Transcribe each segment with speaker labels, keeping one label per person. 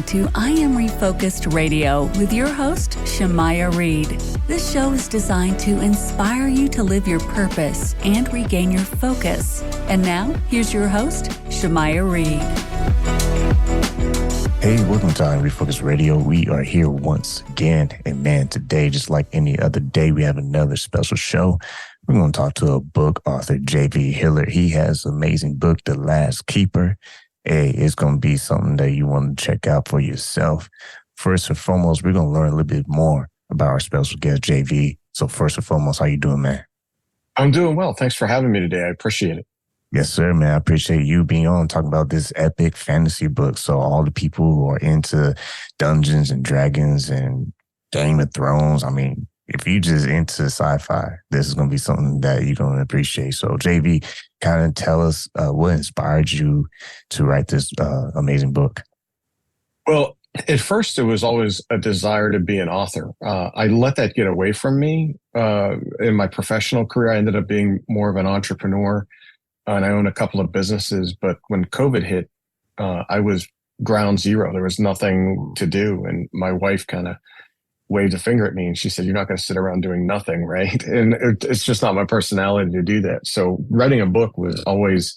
Speaker 1: to I Am Refocused Radio with your host, Shamaya Reed. This show is designed to inspire you to live your purpose and regain your focus. And now, here's your host, Shamaya Reed.
Speaker 2: Hey, welcome to I Am Refocused Radio. We are here once again. And man, today, just like any other day, we have another special show. We're going to talk to a book author, J.V. Hilliard. He has an amazing book, The Last Keeper. Hey, it's going to be something that you want to check out for yourself. First and foremost, we're going to learn a little bit more about our special guest, JV. So first and foremost, how you doing, man?
Speaker 3: I'm doing well. Thanks for having me today. I appreciate it.
Speaker 2: Yes, sir, man. I appreciate you being on talking about this epic fantasy book. So all the people who are into Dungeons and Dragons and Game of Thrones, I mean, if you just into sci-fi, this is going to be something that you're going to appreciate. So JV, kind of tell us what inspired you to write this amazing book.
Speaker 3: Well, at first, it was always a desire to be an author. I let that get away from me. In my professional career, I ended up being more of an entrepreneur, and I own a couple of businesses. But when COVID hit, I was ground zero. There was nothing to do. And my wife kind of waved a finger at me and she said, "You're not going to sit around doing nothing, right?" And it's just not my personality to do that. So writing a book was always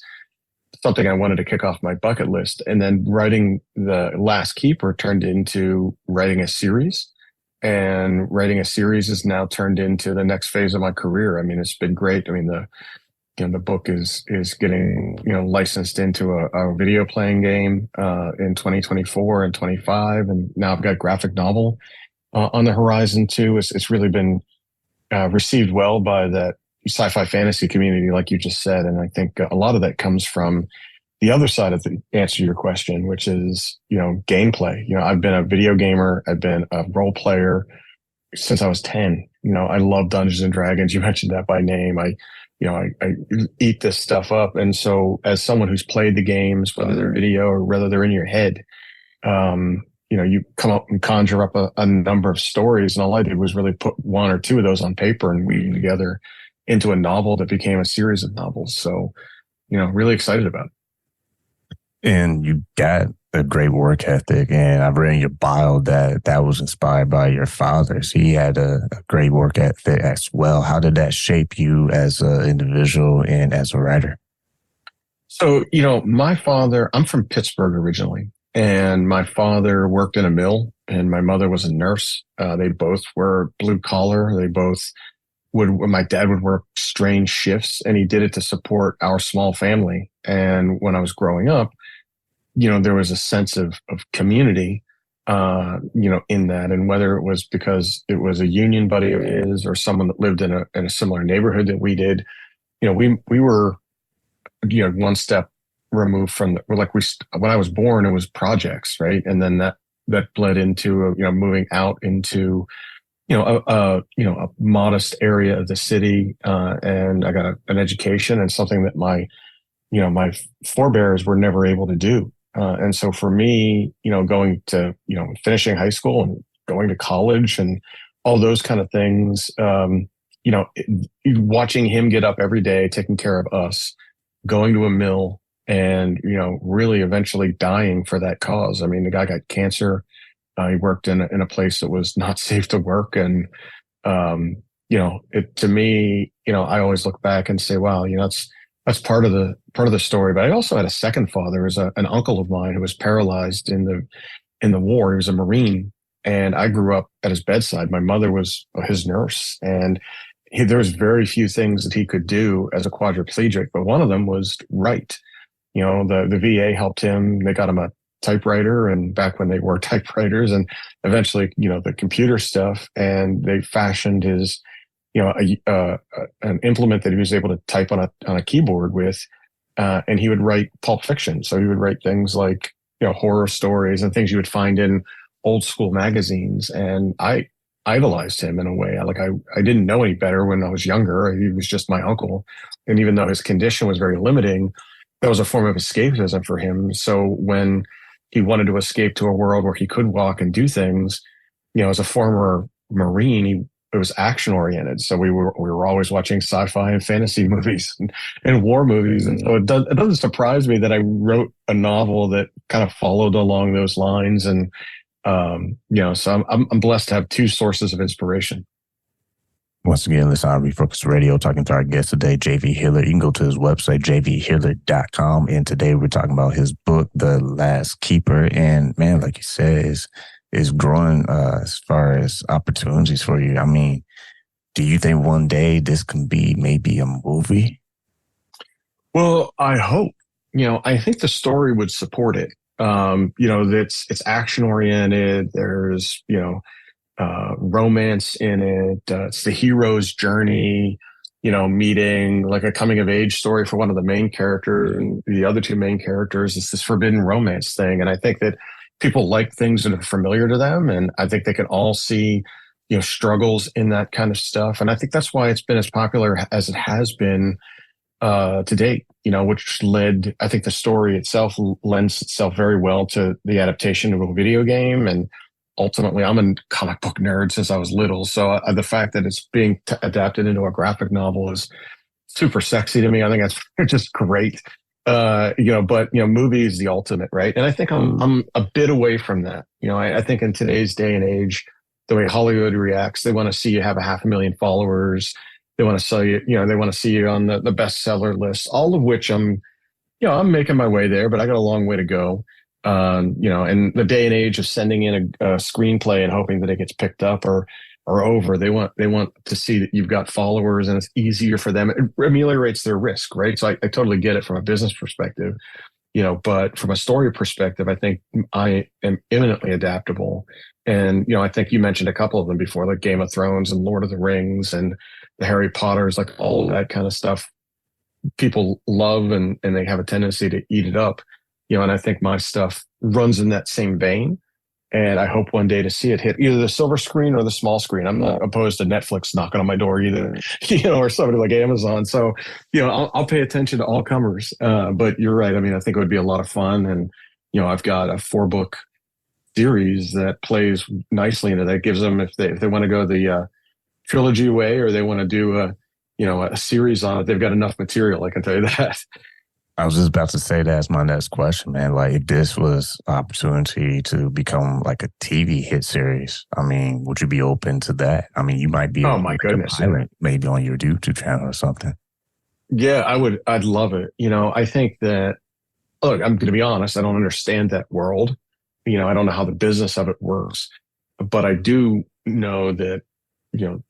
Speaker 3: something I wanted to kick off my bucket list. And then writing The Last Keeper turned into writing a series. And writing a series has now turned into the next phase of my career. I mean, it's been great. I mean, the book is getting, licensed into a video playing game in 2024 and 25. And now I've got graphic novel on the horizon too. It's really been received well by that sci-fi fantasy community, like you just said. And I think a lot of that comes from the other side of the answer to your question, which is, gameplay. I've been a video gamer. I've been a role player since I was 10. I love Dungeons and Dragons. You mentioned that by name. I eat this stuff up. And so as someone who's played the games, whether they're video or whether they're in your head, you come up and conjure up a number of stories. And all I did was really put one or two of those on paper and weave them together into a novel that became a series of novels. So, really excited about it.
Speaker 2: And you got a great work ethic. And I've read in your bio that was inspired by your father. So he had a great work ethic as well. How did that shape you as an individual and as a writer?
Speaker 3: So, my father, I'm from Pittsburgh originally. And my father worked in a mill and my mother was a nurse. They both were blue collar. They both my dad would work strange shifts and he did it to support our small family. And when I was growing up, there was a sense of community, in that. And whether it was because it was a union buddy of his or someone that lived in a similar neighborhood that we did, we were, one step removed from when I was born, it was projects, right? And then that bled into, moving out into, a modest area of the city. And I got an education and something that my forebears were never able to do. And so for me, going to, finishing high school and going to college and all those kind of things, watching him get up every day, taking care of us, going to a mill, and, really eventually dying for that cause. I mean, the guy got cancer. He worked in a place that was not safe to work. And, to me, I always look back and say, wow, that's part of the story. But I also had a second father, was an uncle of mine who was paralyzed in the war. He was a Marine and I grew up at his bedside. My mother was his nurse and there was very few things that he could do as a quadriplegic, but one of them was write. The VA helped him. They got him a typewriter and back when they were typewriters and eventually, the computer stuff, and they fashioned his, an implement that he was able to type on a keyboard with. And he would write pulp fiction. So he would write things like, horror stories and things you would find in old school magazines. And I idolized him in a way. I didn't know any better when I was younger. He was just my uncle. And even though his condition was very limiting, that was a form of escapism for him. So when he wanted to escape to a world where he could walk and do things, as a former Marine, it was action oriented. So we were always watching sci-fi and fantasy movies and war movies. And so it doesn't surprise me that I wrote a novel that kind of followed along those lines. And, so I'm blessed to have two sources of inspiration.
Speaker 2: Once again, listen on Refocus Radio, talking to our guest today, JV Hilliard. You can go to his website, jvhilliard.com. And today we're talking about his book, The Last Keeper. And man, like you said, is growing as far as opportunities for you. I mean, do you think one day this can be maybe a movie?
Speaker 3: Well, I hope. I think the story would support it. It's action oriented. There's, romance in it. It's the hero's journey, meeting, like a coming of age story for one of the main characters, and the other two main characters. It's this forbidden romance thing. And I think that people like things that are familiar to them. And I think they can all see, struggles in that kind of stuff. And I think that's why it's been as popular as it has been to date, which I think the story itself lends itself very well to the adaptation of a video game. And ultimately, I'm a comic book nerd since I was little. So the fact that it's being adapted into a graphic novel is super sexy to me. I think that's just great. But movie is the ultimate, right? And I think I'm a bit away from that. I think in today's day and age, the way Hollywood reacts, they want to see you have 500,000 followers. They want to sell you, they want to see you on the bestseller list, all of which I'm making my way there, but I got a long way to go. And the day and age of sending in a screenplay and hoping that it gets picked up or over. They want to see that you've got followers and it's easier for them. It ameliorates their risk, right? So I totally get it from a business perspective, but from a story perspective, I think I am eminently adaptable. And, I think you mentioned a couple of them before, like Game of Thrones and Lord of the Rings and the Harry Potters, like all of that kind of stuff. People love and they have a tendency to eat it up. And I think my stuff runs in that same vein. And I hope one day to see it hit either the silver screen or the small screen. I'm not opposed to Netflix knocking on my door either, or somebody like Amazon. So, I'll pay attention to all comers. But you're right. I mean, I think it would be a lot of fun. And, I've got a 4-book series that plays nicely into that. Gives them, if they want to go the trilogy way or they want to do a series on it, they've got enough material. I can tell you that.
Speaker 2: I was just about to say that's my next question, man. Like, if this was an opportunity to become like a TV hit series, I mean, would you be open to that? I mean, you might be
Speaker 3: my goodness,
Speaker 2: maybe on your YouTube channel or something.
Speaker 3: Yeah, I would. I'd love it. I think that, look, I'm going to be honest. I don't understand that world. I don't know how the business of it works, but I do know that,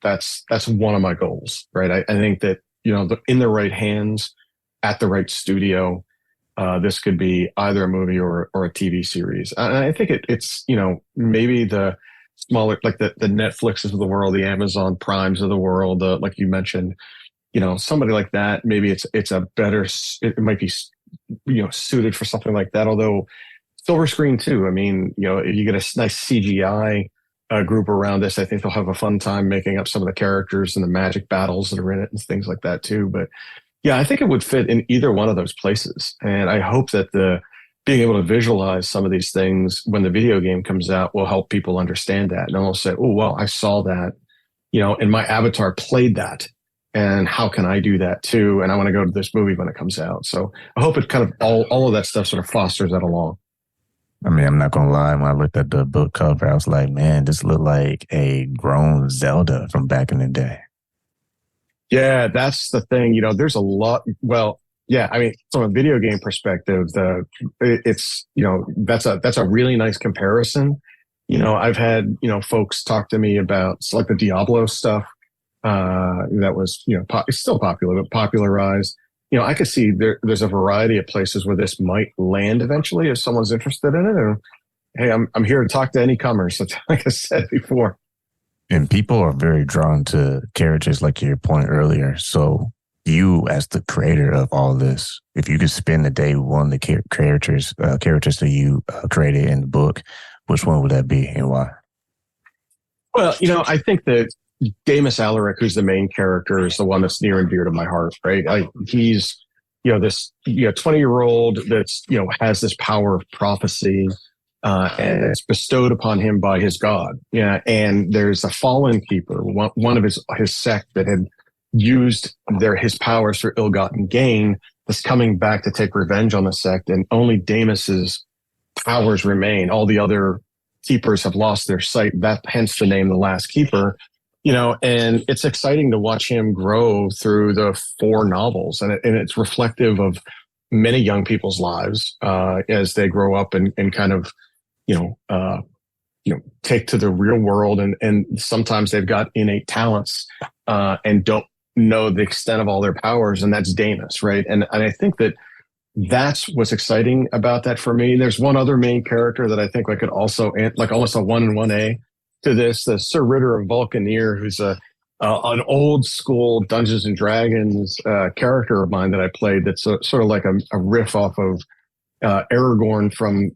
Speaker 3: that's one of my goals, right? I think that, in the right hands, at the right studio, this could be either a movie or a TV series. And I think it's, maybe the smaller, like the Netflixes of the world, the Amazon Primes of the world, like you mentioned, somebody like that, maybe it's a better, it might be, suited for something like that. Although silver screen too. I mean, if you get a nice CGI group around this, I think they'll have a fun time making up some of the characters and the magic battles that are in it and things like that too. But yeah, I think it would fit in either one of those places. And I hope that being able to visualize some of these things when the video game comes out will help people understand that. And they'll say, oh, well, I saw that, and my avatar played that. And how can I do that too? And I want to go to this movie when it comes out. So I hope it kind of all of that stuff sort of fosters that along.
Speaker 2: I mean, I'm not going to lie. When I looked at the book cover, I was like, man, this looked like a grown Zelda from back in the day.
Speaker 3: Yeah, that's the thing. There's a lot. Well, yeah, I mean, from a video game perspective, it's that's a really nice comparison. I've had folks talk to me about like the Diablo stuff that was it's still popular, but popularized. I could see there's a variety of places where this might land eventually if someone's interested in it. And hey, I'm here to talk to any comers. So, like I said before.
Speaker 2: And people are very drawn to characters, like your point earlier. So you, as the creator of all this, if you could spend the day with one of the characters that you created in the book, which one would that be and why?
Speaker 3: Well, I think that Damus Alaric, who's the main character, is the one that's near and dear to my heart, right? He's, this 20-year-old that's, has this power of prophecy. And it's bestowed upon him by his god. Yeah, and there's a fallen keeper, one of his sect that had used his powers for ill-gotten gain, that's coming back to take revenge on the sect. And only Damus's powers remain. All the other keepers have lost their sight. That hence the name, The Last Keeper. And it's exciting to watch him grow through the 4 novels, and it's reflective of many young people's lives as they grow up and kind of, take to the real world, and sometimes they've got innate talents and don't know the extent of all their powers, and that's Damis, right? And I think that's what's exciting about that for me. There's one other main character that I think I could also, like almost a 1 and 1A to this, the Sir Ritter of Vulcaneer, who's an old school Dungeons and Dragons character of mine that I played. That's sort of like a riff off of Aragorn from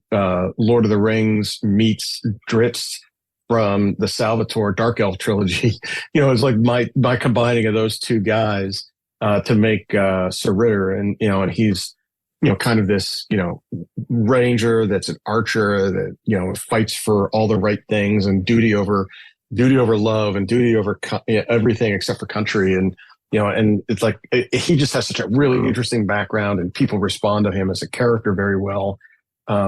Speaker 3: Lord of the Rings meets Drizzt from the Salvatore Dark Elf trilogy. It's like my combining of those 2 guys to make Sir Ritter, and he's kind of this ranger that's an archer that fights for all the right things, and duty over love, and duty over everything except for country, and it's like he just has such a really interesting background, and people respond to him as a character very well.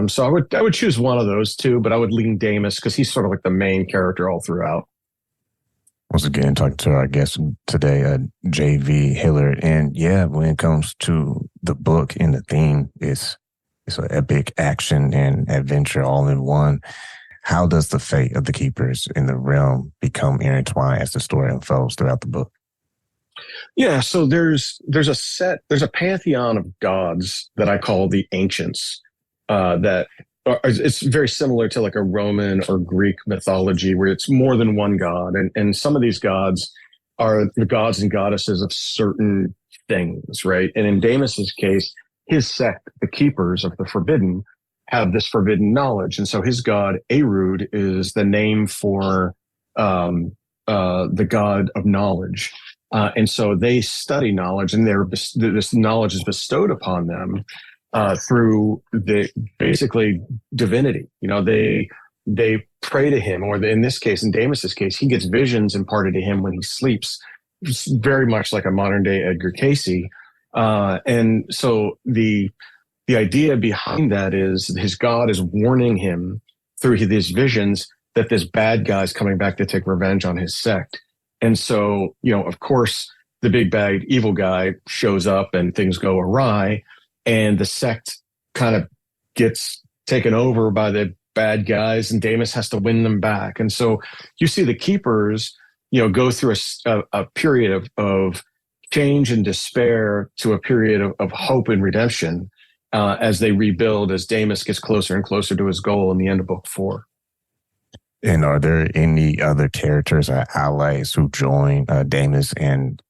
Speaker 3: So I would choose one of those 2, but I would lean Damis because he's sort of like the main character all throughout.
Speaker 2: Once again, talking to our guest today, J.V. Hilliard. And yeah, when it comes to the book and the theme, it's an epic action and adventure all in one. How does the fate of the keepers in the realm become intertwined as the story unfolds throughout the book?
Speaker 3: Yeah, so there's a pantheon of gods that I call the ancients, it's very similar to like a Roman or Greek mythology where it's more than one god. And some of these gods are the gods and goddesses of certain things, right? And in Damis's case, his sect, the Keepers of the Forbidden, have this forbidden knowledge. And so his god, Arud, is the name for the god of knowledge. And so they study knowledge, and this knowledge is bestowed upon them through the basically divinity. They pray to him, or in this case, in Damis's case, he gets visions imparted to him when he sleeps. It's very much like a modern day Edgar Cayce. And so the idea behind that is his god is warning him through these visions that this bad guy's coming back to take revenge on his sect. And so, of course, the big bad evil guy shows up and things go awry, and the sect kind of gets taken over by the bad guys, and Damis has to win them back. And so you see the keepers, go through a period of change and despair to a period of hope and redemption as they rebuild, as Damis gets closer and closer to his goal in the end of book 4.
Speaker 2: And are there any other characters or allies who join Damis? And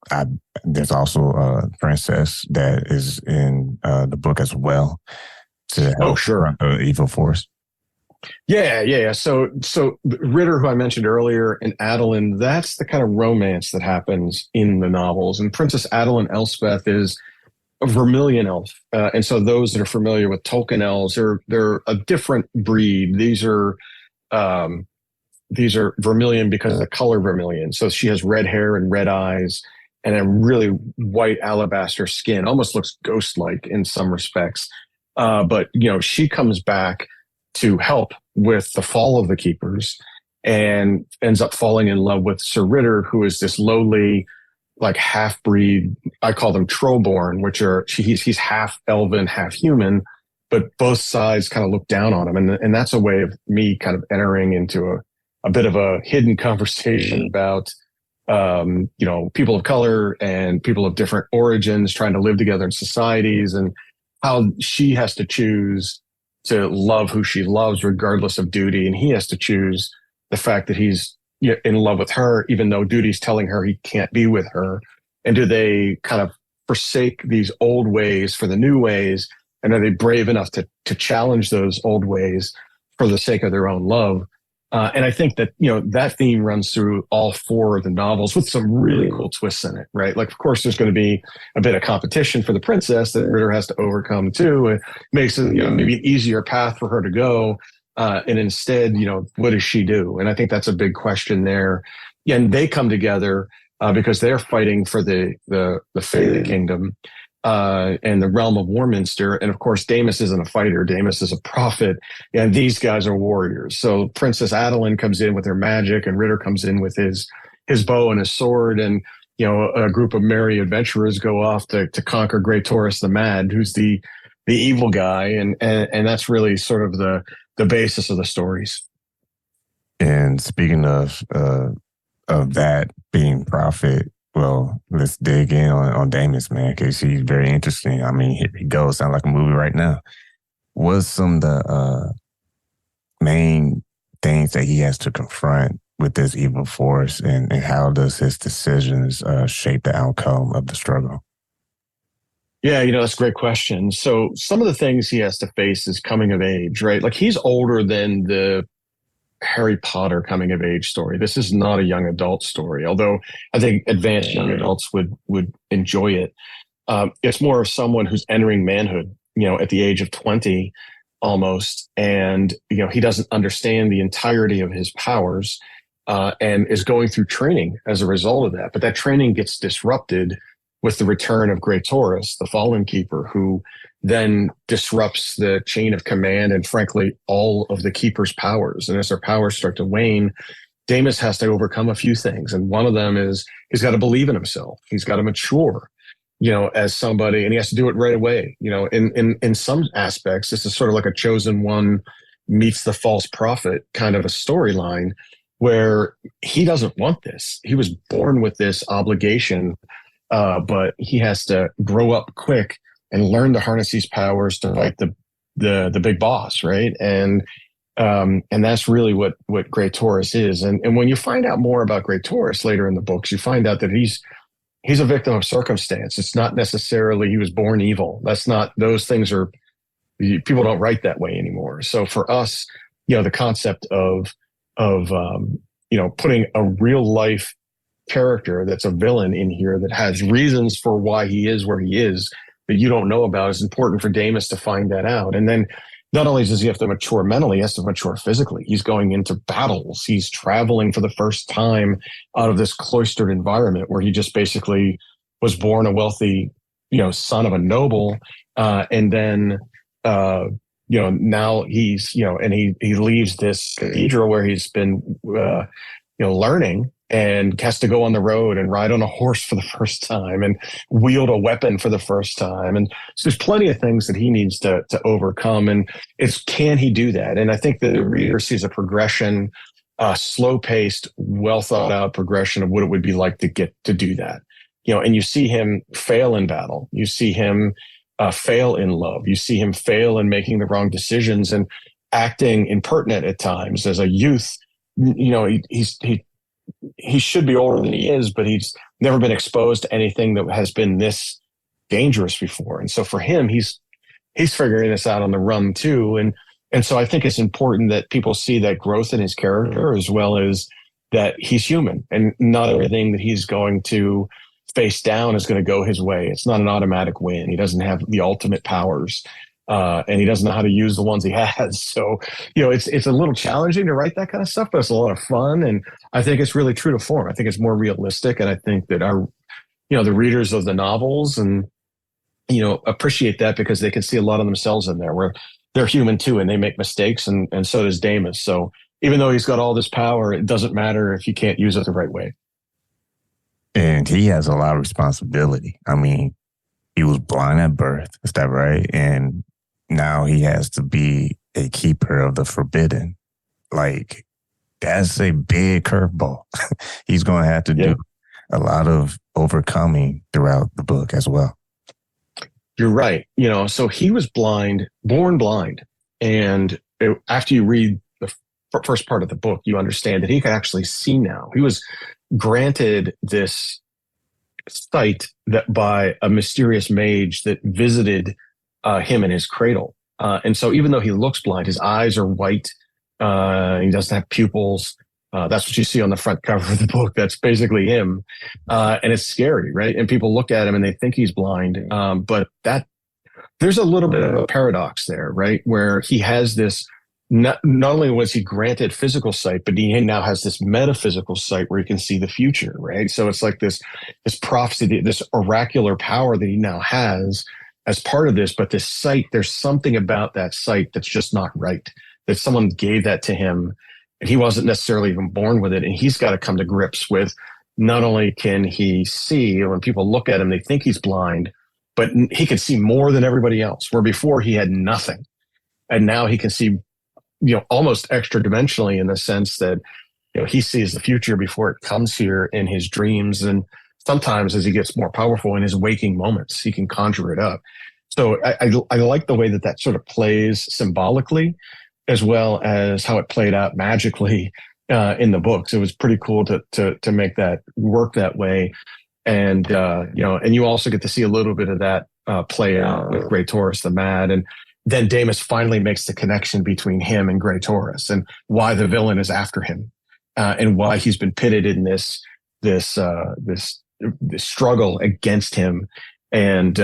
Speaker 2: there's also a princess that is in the book as well to help
Speaker 3: sure.
Speaker 2: the evil force.
Speaker 3: Yeah. So Ritter, who I mentioned earlier, and Adeline, that's the kind of romance that happens in the novels. And Princess Adeline Elspeth is a Vermilion elf. And so those that are familiar with Tolkien elves, they're a different breed. These are vermilion because of the color vermilion. So she has red hair and red eyes and a really white alabaster skin, almost looks ghost-like in some respects. But she comes back to help with the fall of the keepers and ends up falling in love with Sir Ritter, who is this lowly, like half-breed, I call them trollborn, which are, he's half elven, half human, but both sides kind of look down on him. And that's a way of me kind of entering into a bit of a hidden conversation about, people of color and people of different origins trying to live together in societies, and how she has to choose to love who she loves regardless of duty. And he has to choose the fact that he's in love with her, even though duty's telling her he can't be with her. And do they kind of forsake these old ways for the new ways? And are they brave enough to challenge those old ways for the sake of their own love? And I think that, that theme runs through all 4 of the novels with some really cool twists in it, right? Like, of course, there's going to be a bit of competition for the princess that Ritter has to overcome too. It makes it, maybe an easier path for her to go. And instead, what does she do? And I think that's a big question there. And they come together because they're fighting for the fate of the kingdom. and the realm of Warminster. And of course, Damis isn't a fighter. Damis is a prophet, and these guys are warriors. So Princess Adeline comes in with her magic, and Ritter comes in with his bow and his sword, and a group of merry adventurers go off to conquer Great Taurus the Mad, who's the evil guy, and that's really sort of the basis of the stories.
Speaker 2: And speaking of that being prophet, well, let's dig in on Damis, man, because he's very interesting. I mean, here he goes, sound like a movie right now. What's some of the main things that he has to confront with this evil force, and how does his decisions shape the outcome of the struggle?
Speaker 3: Yeah, that's a great question. So some of the things he has to face is coming of age, right? Like, he's older than the Harry Potter coming of age story. This is not a young adult story, although I think advanced young adults would enjoy it. It's more of someone who's entering manhood, at the age of 20 almost. And, he doesn't understand the entirety of his powers, and is going through training as a result of that. But that training gets disrupted with the return of Great Taurus, the Fallen Keeper, who then disrupts the chain of command and, frankly, all of the Keeper's powers. And as their powers start to wane, Damis has to overcome a few things. And one of them is he's got to believe in himself. He's got to mature, as somebody, and he has to do it right away. In some aspects, this is sort of like a chosen one meets the false prophet kind of a storyline, where he doesn't want this. He was born with this obligation, but he has to grow up quick and learn to harness these powers to fight the big boss, right? And that's really what Great Taurus is. And when you find out more about Great Taurus later in the books, you find out that he's a victim of circumstance. It's not necessarily he was born evil. That's not, those things are, people don't write that way anymore. So for us, the concept of putting a real life character that's a villain in here that has reasons for why he is where he is that you don't know about is important for Damis to find that out. And then not only does he have to mature mentally, he has to mature physically. He's going into battles. He's traveling for the first time out of this cloistered environment where he just basically was born a wealthy, son of a noble. And then, now he's, and he leaves this cathedral where he's been, learning, and has to go on the road and ride on a horse for the first time and wield a weapon for the first time. And so there's plenty of things that he needs to overcome. And can he do that? And I think that the reader sees a progression, slow paced, well thought out progression of what it would be like to get to do that. And you see him fail in battle. You see him fail in love. You see him fail in making the wrong decisions and acting impertinent at times. As a youth, he should be older than he is, but he's never been exposed to anything that has been this dangerous before. And so for him, he's figuring this out on the run too. And so I think it's important that people see that growth in his character, as well as that he's human, and not everything that he's going to face down is going to go his way. It's not an automatic win. He doesn't have the ultimate powers. And he doesn't know how to use the ones he has. So, it's a little challenging to write that kind of stuff, but it's a lot of fun. And I think it's really true to form. I think it's more realistic. And I think that the readers of the novels and, appreciate that, because they can see a lot of themselves in there, where they're human too, and they make mistakes. And so does Damis. So even though he's got all this power, it doesn't matter if you can't use it the right way.
Speaker 2: And he has a lot of responsibility. I mean, he was blind at birth. Is that right? And now he has to be a keeper of the forbidden. Like, that's a big curveball. He's going to have to do a lot of overcoming throughout the book as well.
Speaker 3: You're right. So he was born blind. And after you read the first part of the book, you understand that he can actually see now. He was granted this sight that by a mysterious mage that visited him in his cradle. And so even though he looks blind, his eyes are white. He doesn't have pupils. That's what you see on the front cover of the book. That's basically him. And it's scary, right? And people look at him and they think he's blind. But there's a little bit of a paradox there, right? Where he has this not only was he granted physical sight, but he now has this metaphysical sight where he can see the future, right? So it's like this prophecy, this oracular power that he now has as part of this. But this sight, there's something about that sight that's just not right. That someone gave that to him, and he wasn't necessarily even born with it. And he's got to come to grips with, not only can he see, when people look at him, they think he's blind, but he can see more than everybody else, where before he had nothing. And now he can see, almost extra dimensionally, in the sense that, he sees the future before it comes here in his dreams. And sometimes as he gets more powerful in his waking moments, he can conjure it up. So I like the way that sort of plays symbolically, as well as how it played out magically in the books. It was pretty cool to make that work that way. And, and you also get to see a little bit of that play out with Grey Taurus the Mad. And then Damis finally makes the connection between him and Grey Taurus, and why the villain is after him, and why he's been pitted in this struggle against him. And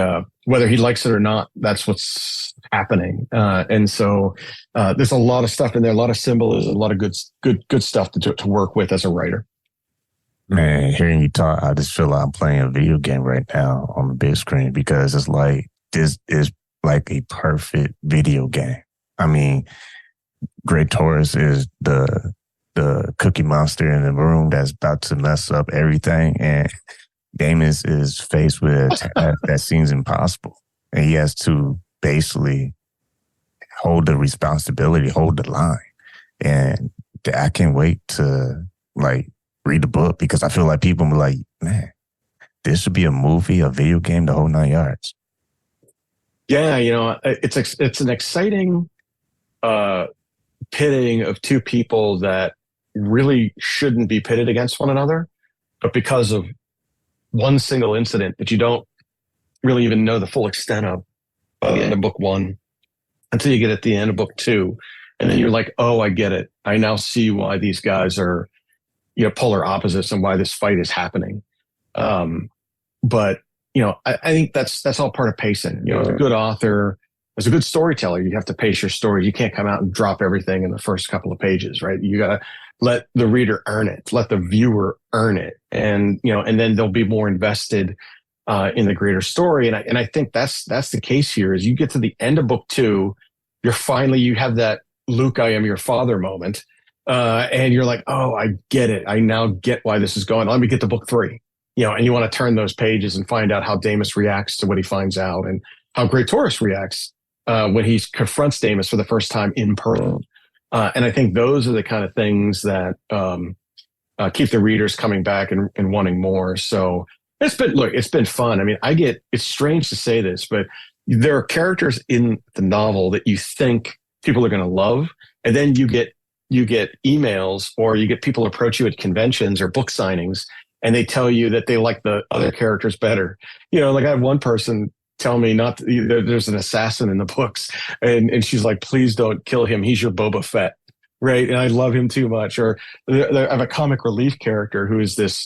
Speaker 3: whether he likes it or not, that's what's happening. And so there's a lot of stuff in there, a lot of symbolism, a lot of good stuff to work with as a writer.
Speaker 2: Man, hearing you talk, I just feel like I'm playing a video game right now on the big screen, because it's like, this is like a perfect video game. I mean, Grey Taurus is the cookie monster in the room that's about to mess up everything, and Damis is faced with a task that seems impossible, and he has to basically hold the responsibility, hold the line. And I can't wait to read the book, because I feel like people will be like, man, this should be a movie, a video game, the whole 9 yards.
Speaker 3: Yeah, it's an exciting pitting of two people that really shouldn't be pitted against one another, but because of one single incident that you don't really even know the full extent of by the end of book 1, until you get at the end of book 2, and then you're like, oh, I get it. I now see why these guys are, polar opposites, and why this fight is happening. But I think that's all part of pacing. As a good author, as a good storyteller, you have to pace your story. You can't come out and drop everything in the first couple of pages, right? You got to let the reader earn it, let the viewer earn it, and then they'll be more invested in the greater story. And I think that's the case here. Is you get to the end of book 2, you have that Luke, I am your father moment, and you're like, oh, I get it. I now get why this is going on. Let me get to book 3. And you want to turn those pages and find out how Damis reacts to what he finds out, and how Grey Taurus reacts when he confronts Damis for the first time in person. And I think those are the kind of things that keep the readers coming back and wanting more. So it's been fun. I mean, it's strange to say this, but there are characters in the novel that you think people are going to love, and then you get emails, or you get people approach you at conventions or book signings, and they tell you that they like the other characters better. I had one person tell me there's an assassin in the books, and she's like, please don't kill him. He's your Boba Fett. Right. And I love him too much. Or I have a comic relief character who is this,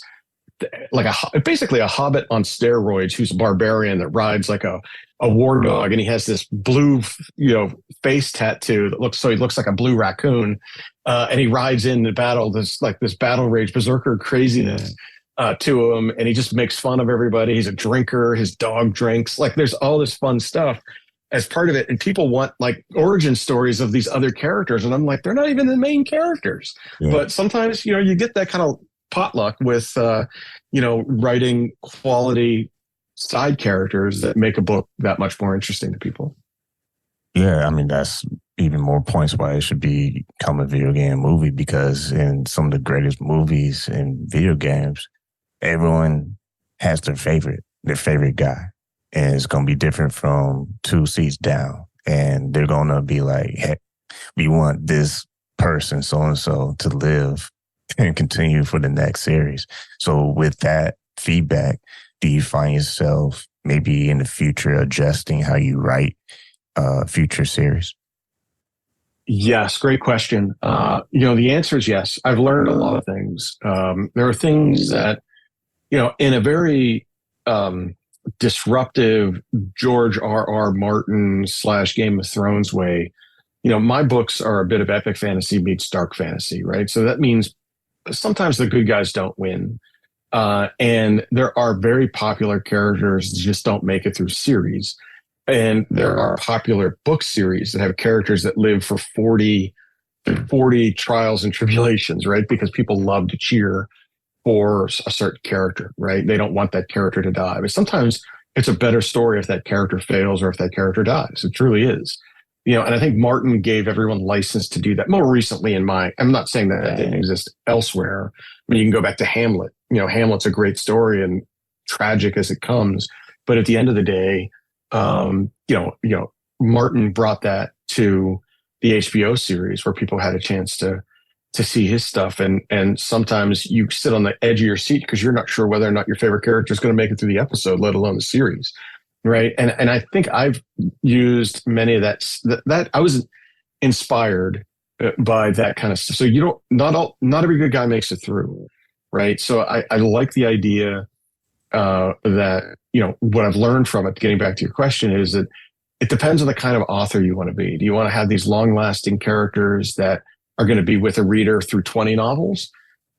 Speaker 3: basically a hobbit on steroids, who's a barbarian that rides like a war dog. And he has this blue, face tattoo that looks like a blue raccoon. And he rides in the battle, this battle rage berserker craziness to him. And he just makes fun of everybody. He's a drinker. His dog drinks. There's all this fun stuff as part of it. And people want origin stories of these other characters. And I'm like, they're not even the main characters. Yeah. But sometimes, you get that kind of potluck with, writing quality side characters that make a book that much more interesting to people.
Speaker 2: Yeah, I mean, that's even more points why it should become a video game movie, because in some of the greatest movies and video games, everyone has their favorite guy. And it's going to be different from 2 seats down. And they're going to be like, hey, we want this person, so-and-so, to live and continue for the next series. So with that feedback, do you find yourself maybe in the future adjusting how you write future series?
Speaker 3: Yes, great question. The answer is yes. I've learned a lot of things. There are things that, in a very disruptive George R.R. Martin / Game of Thrones way, my books are a bit of epic fantasy meets dark fantasy, right? So that means sometimes the good guys don't win. And there are very popular characters that just don't make it through series. And there are popular book series that have characters that live for 40 trials and tribulations, right? Because people love to cheer for a certain character, right? They don't want that character to die. But sometimes it's a better story if that character fails or if that character dies. It truly is. And I think Martin gave everyone license to do that more recently I'm not saying that didn't exist elsewhere. I mean, you can go back to Hamlet. Hamlet's a great story and tragic as it comes. But at the end of the day, Martin brought that to the HBO series where people had a chance to see his stuff. And sometimes you sit on the edge of your seat because you're not sure whether or not your favorite character is going to make it through the episode, let alone the series. Right. And I think I've used many of that I was inspired by that kind of stuff. So not every good guy makes it through. Right. So I like the idea that, what I've learned from it, getting back to your question, is that it depends on the kind of author you want to be. Do you want to have these long lasting characters that are going to be with a reader through 20 novels?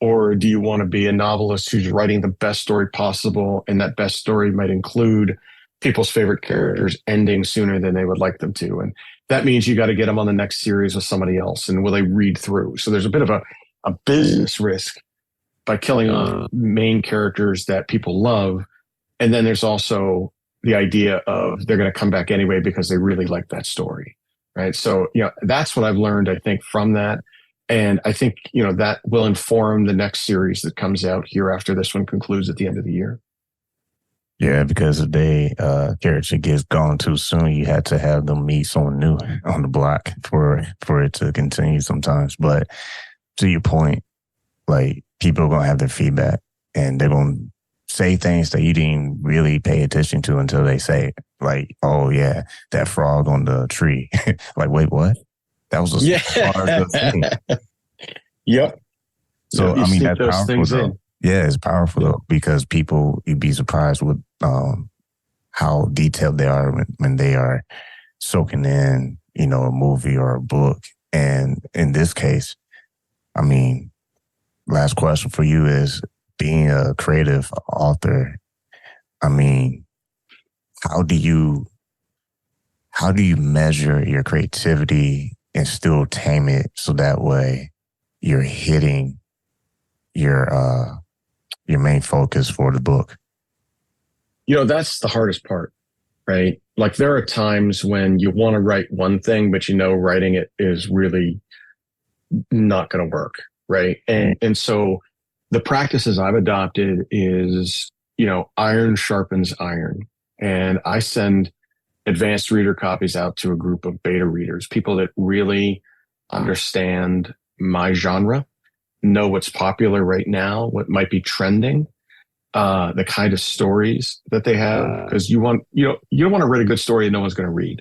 Speaker 3: Or do you want to be a novelist who's writing the best story possible? And that best story might include people's favorite characters ending sooner than they would like them to. And that means you got to get them on the next series with somebody else. And will they read through? So there's a bit of a business risk by killing off main characters that people love. And then there's also the idea of they're going to come back anyway because they really like that story. Right. So, that's what I've learned, I think, from that. And I think, that will inform the next series that comes out here after this one concludes at the end of the year.
Speaker 2: Yeah, because if character gets gone too soon, you had to have them meet someone new on the block for it to continue sometimes. But to your point, like, people are going to have their feedback and they're going to say things that you didn't really pay attention to until they say it. Like, oh yeah, that frog on the tree. Like, wait, what? That was a smart thing.
Speaker 3: Yep.
Speaker 2: So, I mean, that's powerful though. Yeah, it's powerful though, because you'd be surprised with how detailed they are when they are soaking in, a movie or a book. And in this case, I mean, last question for you is, being a creative author, I mean, how do you measure your creativity and still tame it so that way you're hitting your main focus for the book?
Speaker 3: That's the hardest part, right? Like, there are times when you want to write one thing, but writing it is really not going to work, right? And so the practices I've adopted is, iron sharpens iron. And I send advanced reader copies out to a group of beta readers, people that really understand my genre, know what's popular right now, what might be trending, the kind of stories that they have. Because you don't want to write a good story that no one's going to read,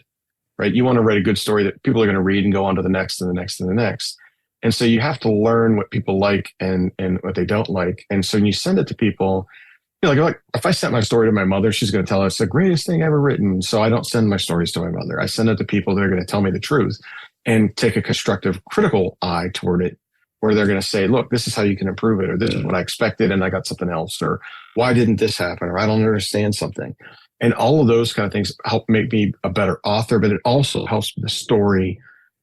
Speaker 3: right? You want to write a good story that people are going to read and go on to the next and the next and the next. And so you have to learn what people like and what they don't like. And so when you send it to people, like if I sent my story to my mother, she's going to tell us the greatest thing ever written. So I don't send my stories to my mother. I send it to people that are going to tell me the truth and take a constructive, critical eye toward it, where they're going to say, look, this is how you can improve it, or this is what I expected and I got something else, or why didn't this happen, or I don't understand something. And all of those kind of things help make me a better author, but it also helps the story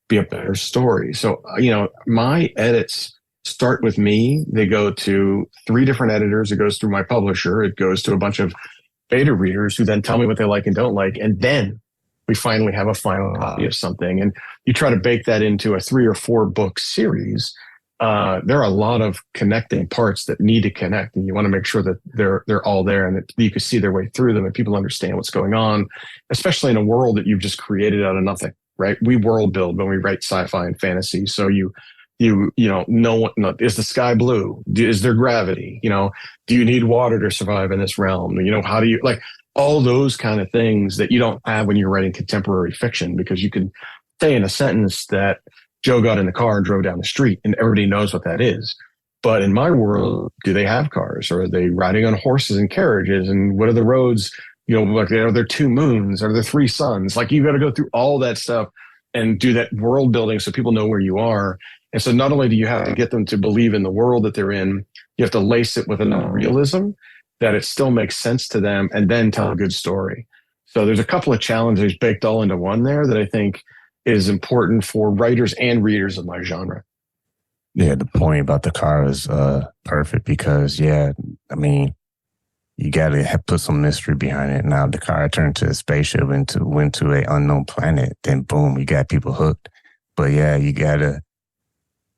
Speaker 3: be a better story. So, my edits start with me. They go to 3 different editors. It goes through my publisher. It goes to a bunch of beta readers who then tell me what they like and don't like. And then we finally have a final copy of something. And you try to bake that into a 3 or 4 book series. There are a lot of connecting parts that need to connect, and you want to make sure that they're all there and that you can see their way through them and people understand what's going on, especially in a world that you've just created out of nothing. Right? We world build when we write sci-fi and fantasy. So you know what, is the sky blue? Is there gravity? Do you need water to survive in this realm? How do you, like, all those kind of things that you don't have when you're writing contemporary fiction, because you can say in a sentence that Joe got in the car and drove down the street and everybody knows what that is. But in my world, do they have cars, or are they riding on horses and carriages? And what are the roads? Like, are there 2 moons? Are there 3 suns? Like, you got to go through all that stuff and do that world building so people know where you are. And so not only do you have to get them to believe in the world that they're in, you have to lace it with enough realism that it still makes sense to them, and then tell a good story. So there's a couple of challenges baked all into one there that I think is important for writers and readers of my genre.
Speaker 2: Yeah, the point about the car is perfect because, yeah, I mean, you got to put some mystery behind it. Now, the car turned to a spaceship and went to an unknown planet. Then, boom, you got people hooked. But yeah, you gotta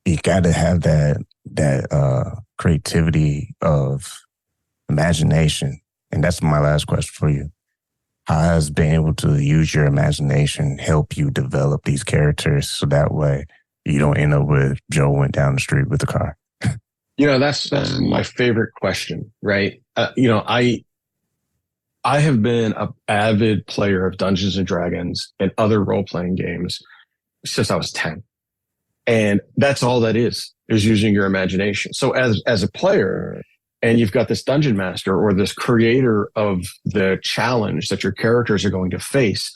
Speaker 2: have that creativity of imagination. And that's my last question for you. How has being able to use your imagination help you develop these characters so that way you don't end up with Joe went down the street with the car?
Speaker 3: That's my favorite question, right? I have been an avid player of Dungeons and Dragons and other role-playing games since I was 10. And that's all that is using your imagination. So as a player, and you've got this dungeon master or this creator of the challenge that your characters are going to face,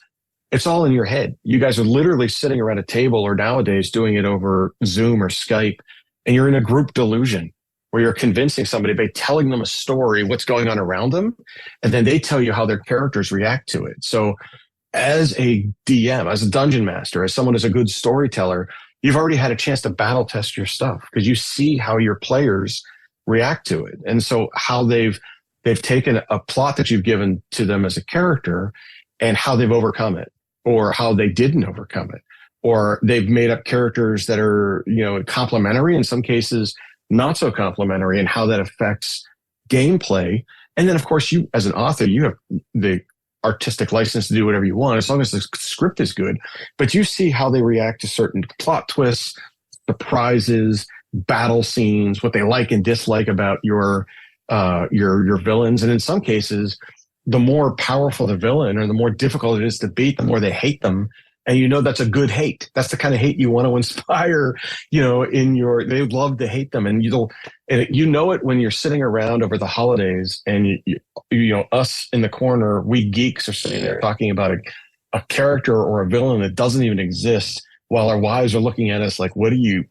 Speaker 3: it's all in your head. You guys are literally sitting around a table, or nowadays doing it over Zoom or Skype, and you're in a group delusion where you're convincing somebody by telling them a story, what's going on around them, and then they tell you how their characters react to it. So as a DM, as a dungeon master, as someone who's a good storyteller, you've already had a chance to battle test your stuff because you see how your players react to it. And so how they've taken a plot that you've given to them as a character and how they've overcome it, or how they didn't overcome it, or they've made up characters that are, complementary, in some cases not so complimentary, and how that affects gameplay. And then, of course, you as an author, you have the artistic license to do whatever you want as long as the script is good. But you see how they react to certain plot twists, surprises, battle scenes, what they like and dislike about your villains. And in some cases, the more powerful the villain or the more difficult it is to beat, the more they hate them. And that's a good hate. That's the kind of hate you want to inspire, they would love to hate them. And you know it when you're sitting around over the holidays and us in the corner, we geeks are sitting there talking about a character or a villain that doesn't even exist, while our wives are looking at us like, what are you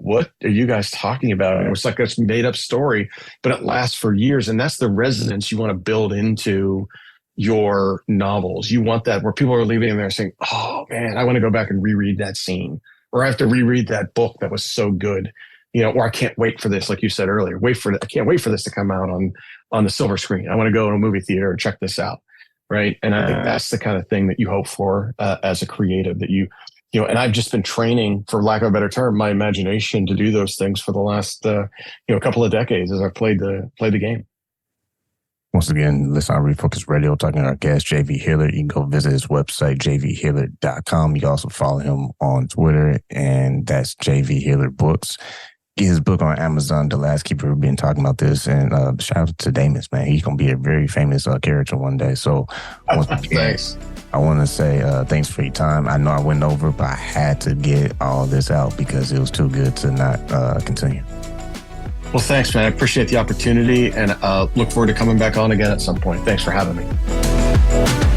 Speaker 3: guys talking about? And it's like this made up story, but it lasts for years. And that's the resonance you want to build into your novels. You want that where people are leaving there saying, oh man, I want to go back and reread that scene, or I have to reread that book that was so good, or I can't wait for this. Like you said earlier, I can't wait for this to come out on the silver screen. I want to go to a movie theater and check this out. Right. And I think that's the kind of thing that you hope for as a creative, that and I've just been training, for lack of a better term, my imagination to do those things for the last, couple of decades as I've played the game.
Speaker 2: Once again, listen on Refocus Radio, talking to our guest, J.V. Hilliard. You can go visit his website, jvhilliard.com. You can also follow him on Twitter, and that's J.V. Hilliard Books. Get his book on Amazon. The Last Keeper, we've been talking about this. And shout out to Damus, man. He's going to be a very famous character one day. So once again, I want to say thanks for your time. I know I went over, but I had to get all this out because it was too good to not continue.
Speaker 3: Well, thanks, man. I appreciate the opportunity, and look forward to coming back on again at some point. Thanks for having me.